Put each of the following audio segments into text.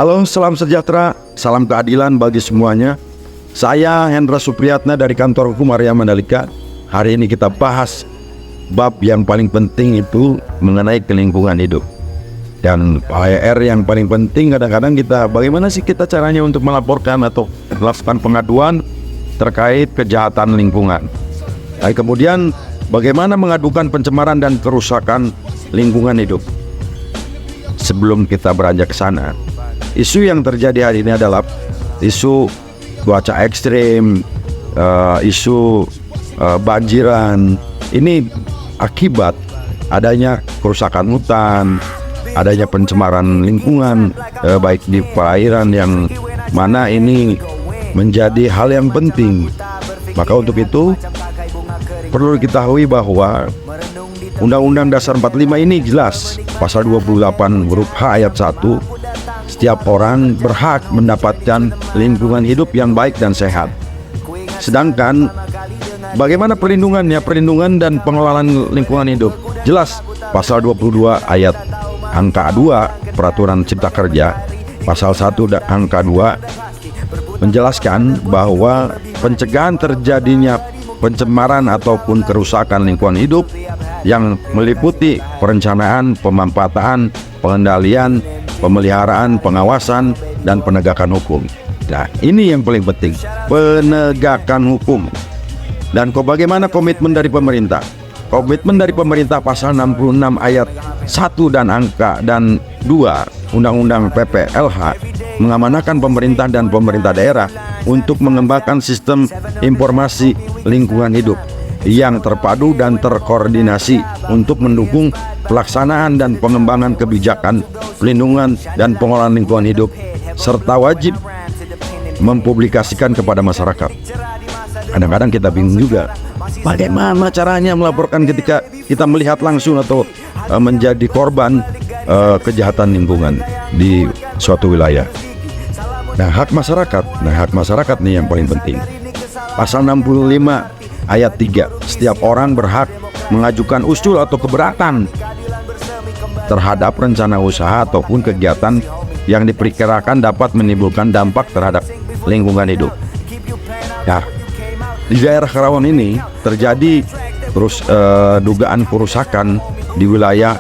Halo, salam sejahtera, salam keadilan bagi semuanya. Saya Hendra Supriyatna dari kantor hukum Arya Mandalika. Hari ini kita bahas bab yang paling penting itu mengenai lingkungan hidup. Dan PR yang paling penting kadang-kadang kita, bagaimana sih kita caranya untuk melaporkan atau melakukan pengaduan terkait kejahatan lingkungan. Dan kemudian bagaimana mengadukan pencemaran dan kerusakan lingkungan hidup. Sebelum kita beranjak ke sana, isu yang terjadi hari ini adalah isu cuaca ekstrim, isu banjiran. Ini akibat adanya kerusakan hutan, adanya pencemaran lingkungan, baik di perairan, yang mana ini menjadi hal yang penting. Maka untuk itu perlu diketahui bahwa Undang-Undang Dasar 45 ini jelas, pasal 28 huruf H ayat 1, setiap orang berhak mendapatkan lingkungan hidup yang baik dan sehat. Sedangkan bagaimana perlindungannya, perlindungan dan pengelolaan lingkungan hidup? Jelas pasal 22 ayat angka 2 Peraturan Cipta Kerja, pasal 1 dan angka 2 menjelaskan bahwa pencegahan terjadinya pencemaran ataupun kerusakan lingkungan hidup yang meliputi perencanaan, pemanfaatan, pengendalian, pemeliharaan, pengawasan, dan penegakan hukum. Nah, ini yang paling penting, penegakan hukum. Dan bagaimana komitmen dari pemerintah? Komitmen dari pemerintah pasal 66 ayat 1 dan angka dan 2 Undang-Undang PPLH mengamanahkan pemerintah dan pemerintah daerah untuk mengembangkan sistem informasi lingkungan hidup yang terpadu dan terkoordinasi untuk mendukung pelaksanaan dan pengembangan kebijakan pelindungan dan pengelolaan lingkungan hidup, serta wajib mempublikasikan kepada masyarakat. Kadang-kadang kita bingung juga, bagaimana caranya melaporkan ketika kita melihat langsung atau menjadi korban kejahatan lingkungan di suatu wilayah. Nah, hak masyarakat nih yang paling penting. Pasal 65 ayat 3, setiap orang berhak mengajukan usul atau keberatan terhadap rencana usaha ataupun kegiatan yang diperkirakan dapat menimbulkan dampak terhadap lingkungan hidup. Nah, di daerah Karawang ini terjadi terus dugaan kerusakan di wilayah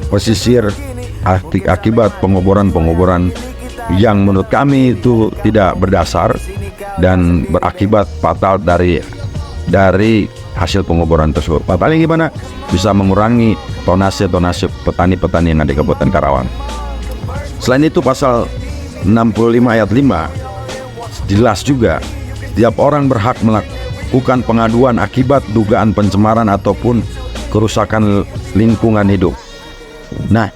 pesisir akibat pengoboran yang menurut kami itu tidak berdasar dan berakibat fatal dari hasil pengoboran tersebut. Fatalnya gimana? Bisa mengurangi tonase petani-petani yang ada di Kabupaten Karawang. Selain itu pasal 65 ayat 5 jelas juga, setiap orang berhak melakukan pengaduan akibat dugaan pencemaran ataupun kerusakan lingkungan hidup. Nah,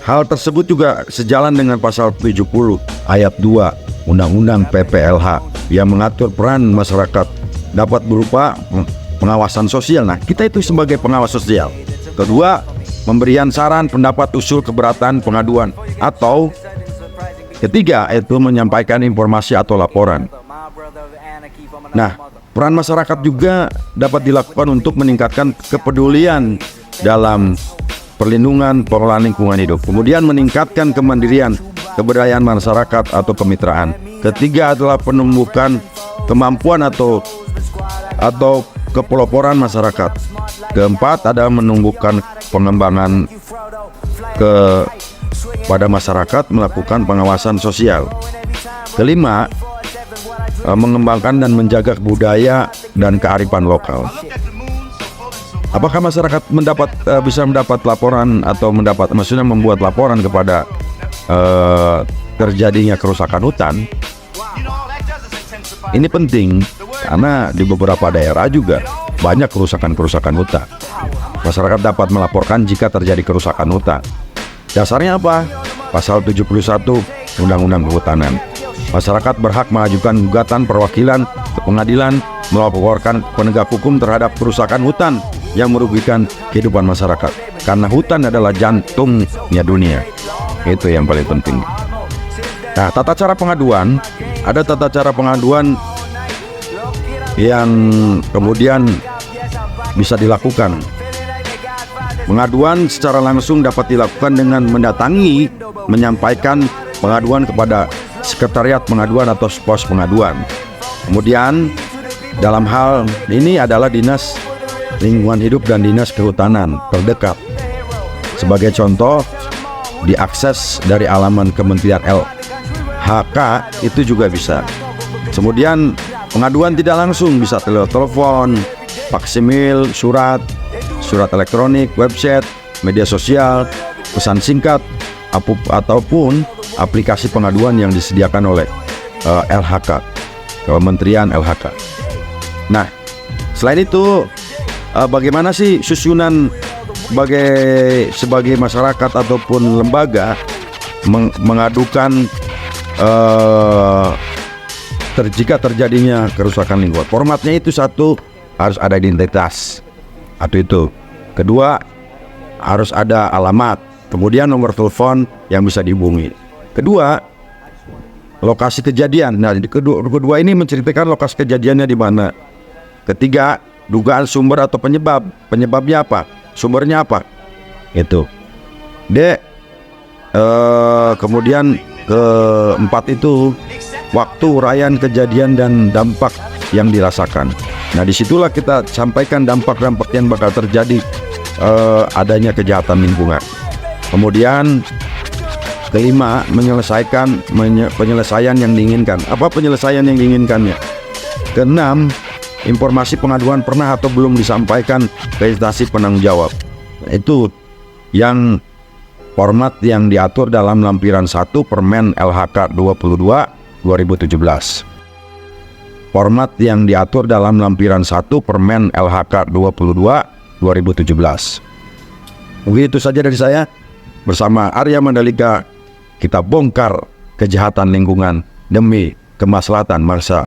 hal tersebut juga sejalan dengan pasal 70 ayat 2 Undang-Undang PPLH yang mengatur peran masyarakat dapat berupa pengawasan sosial. Nah, kita itu sebagai pengawas sosial. Kedua, pemberian saran, pendapat, usul, keberatan, pengaduan. Atau ketiga, itu menyampaikan informasi atau laporan. Nah, peran masyarakat juga dapat dilakukan untuk meningkatkan kepedulian dalam perlindungan pengelolaan lingkungan hidup. Kemudian meningkatkan kemandirian, keberdayaan masyarakat atau kemitraan. Ketiga adalah penumbukan kemampuan atau kepeloporan masyarakat. Keempat adalah menumbuhkan pengembangan kepada masyarakat melakukan pengawasan sosial. Kelima, mengembangkan dan menjaga budaya dan kearifan lokal. Apakah masyarakat bisa mendapat laporan atau membuat laporan kepada terjadinya kerusakan hutan? Ini penting karena di beberapa daerah juga banyak kerusakan hutan. Masyarakat dapat melaporkan jika terjadi kerusakan hutan. Dasarnya apa? Pasal 71 Undang-Undang Kehutanan. Masyarakat berhak mengajukan gugatan perwakilan ke pengadilan melaporkan penegak hukum terhadap kerusakan hutan yang merugikan kehidupan masyarakat, karena hutan adalah jantungnya dunia. Itu yang paling penting. Nah, tata cara pengaduan, ada tata cara pengaduan yang kemudian bisa dilakukan. Pengaduan secara langsung dapat dilakukan dengan mendatangi, menyampaikan pengaduan kepada sekretariat pengaduan atau pos pengaduan. Kemudian dalam hal ini adalah Dinas Lingkungan Hidup dan Dinas Kehutanan terdekat. Sebagai contoh, diakses dari alaman Kementerian LHK itu juga bisa. Kemudian pengaduan tidak langsung bisa telepon, faksimil, surat elektronik, website, media sosial, pesan singkat, ataupun aplikasi pengaduan yang disediakan oleh LHK, Kementerian LHK. Nah, selain itu, bagaimana sih susunan sebagai masyarakat ataupun lembaga mengadukan jika terjadinya kerusakan lingkungan? Formatnya itu satu, harus ada identitas atau itu. Kedua, harus ada alamat, kemudian nomor telepon yang bisa dihubungi. Kedua, lokasi kejadian. Nah, kedua ini menceritakan lokasi kejadiannya di mana. Ketiga, dugaan sumber atau penyebab. Penyebabnya apa? Sumbernya apa? Itu. Kemudian keempat itu waktu, uraian kejadian dan dampak yang dirasakan. Nah, disitulah kita sampaikan dampak-dampak yang bakal terjadi adanya kejahatan lingkungan. Kemudian kelima, penyelesaian yang diinginkan. Apa penyelesaian yang diinginkannya? Keenam, informasi pengaduan pernah atau belum disampaikan ke instansi penanggung jawab. Itu yang format yang diatur dalam lampiran 1 Permen LHK 22/2017. Format yang diatur dalam lampiran 1 Permen LHK 22/2017. Begitu saja dari saya. Bersama Arya Mandalika, kita bongkar kejahatan lingkungan demi kemaslahatan bangsa.